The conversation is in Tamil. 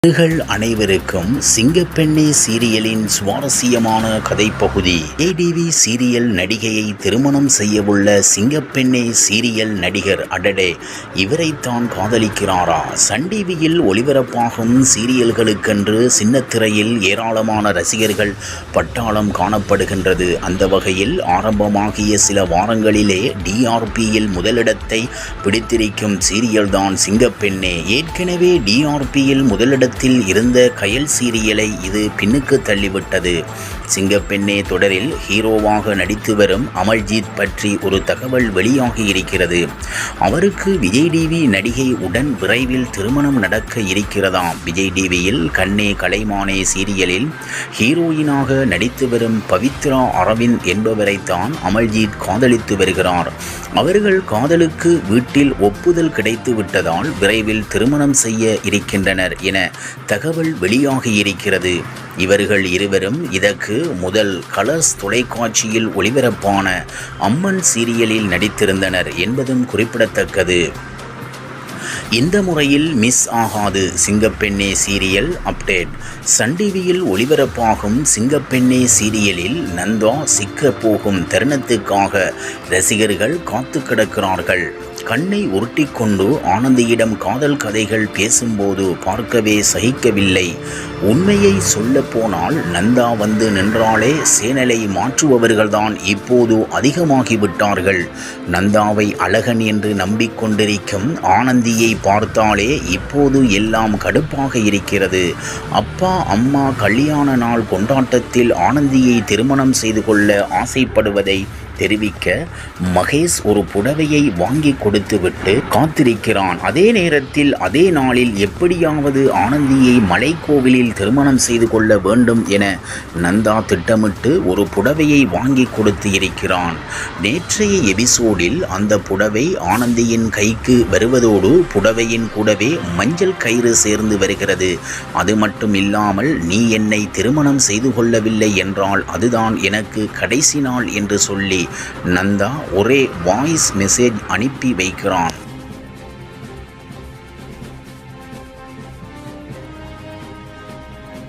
நேயர்கள் அனைவருக்கும் சிங்கப்பெண்ணே சீரியலின் சுவாரஸ்யமான கதைப்பகுதி. ஏடிவி சீரியல் நடிகையை திருமணம் செய்யவுள்ள சிங்கப்பெண்ணே சீரியல் நடிகர் அடடே, இவரைத்தான் காதலிக்கிறாரா? சன் டிவியில் ஒளிபரப்பாகும் சீரியல்களுக்கென்று சின்னத்திரையில் ஏராளமான ரசிகர்கள் பட்டாளம் காணப்படுகின்றது. அந்த வகையில் ஆரம்பமாகிய சில வாரங்களிலே டிஆர்பியில் முதலிடத்தை பிடித்திருக்கும் சீரியல்தான் சிங்கப்பெண்ணே. ஏற்கனவே டிஆர்பியில் முதலிடத்தில் இருந்த கயல் சீரியலை இது பின்னுக்கு தள்ளிவிட்டது. சிங்கப்பெண்ணே தொடரில் ஹீரோவாக நடித்து வரும் அமல்ஜித் பற்றி ஒரு தகவல் வெளியாகி இருக்கிறது. அவருக்கு விஜய் டிவி நடிகை உடன் விரைவில் திருமணம் நடக்க இருக்கிறதாம். விஜய் டிவியில் கண்ணே கலைமானே சீரியலில் ஹீரோயினாக நடித்து வரும் பவித்ரா அரவிந்த் என்பவரைத்தான் அமல்ஜித் காதலித்து வருகிறார். அவர்கள் காதலுக்கு வீட்டில் ஒப்புதல் கிடைத்து விட்டதால் விரைவில் திருமணம் செய்ய இருக்கின்றனர் என தகவல் வெளியாகியிருக்கிறது. இவர்கள் இருவரும் இதற்கு முதல் கலர்ஸ் தொலைக்காட்சியில் ஒளிபரப்பான அம்மன் சீரியலில் நடித்திருந்தனர் என்பதும் குறிப்பிடத்தக்கது. இந்த முறையில் மிஸ் ஆகாது சிங்கப்பெண்ணே சீரியல் அப்டேட். சன் டிவியில் ஒளிபரப்பாகும் சிங்கப்பெண்ணே சீரியலில் நந்தா சிக்க போகும் தருணத்துக்காக ரசிகர்கள் காத்து கிடக்கிறார்கள். கண்ணை உருட்டிக்கொண்டு ஆனந்தியிடம் காதல் கதைகள் பேசும்போது பார்க்கவே சகிக்கவில்லை. உண்மையை சொல்ல போனால் நந்தா வந்து நின்றாலே சேனலை மாற்றுபவர்கள்தான் இப்போது அதிகமாகிவிட்டார்கள். நந்தாவை அழகன் என்று நம்பிக்கொண்டிருக்கும் ஆனந்தியை பார்த்தாலே இப்போது எல்லாம் கடுப்பாக இருக்கிறது. அப்பா அம்மா கல்யாண நாள் கொண்டாட்டத்தில் ஆனந்தியை திருமணம் செய்து கொள்ள ஆசைப்படுவதை தெரிவிக்க மகேஷ் ஒரு புடவையை வாங்கி கொடுத்துவிட்டு காத்திருக்கிறான். அதே நேரத்தில் அதே நாளில் எப்படியாவது ஆனந்தியை மலைக்கோவிலில் திருமணம் செய்து கொள்ள வேண்டும் என நந்தா திட்டமிட்டு ஒரு புடவையை வாங்கி கொடுத்து இருக்கிறான். நேற்றைய எபிசோடில் அந்த புடவை ஆனந்தியின் கைக்கு வருவதோடு புடவையின் கூடவே மஞ்சள் கயிறு சேர்ந்து வருகிறது. அது மட்டும் இல்லாமல் நீ என்னை திருமணம் செய்து கொள்ளவில்லை என்றால் அதுதான் எனக்கு கடைசி நாள் என்று சொல்லி நந்தா ஒரே வாய்ஸ் மெசேஜ் அனுப்பி வைக்கிறான்.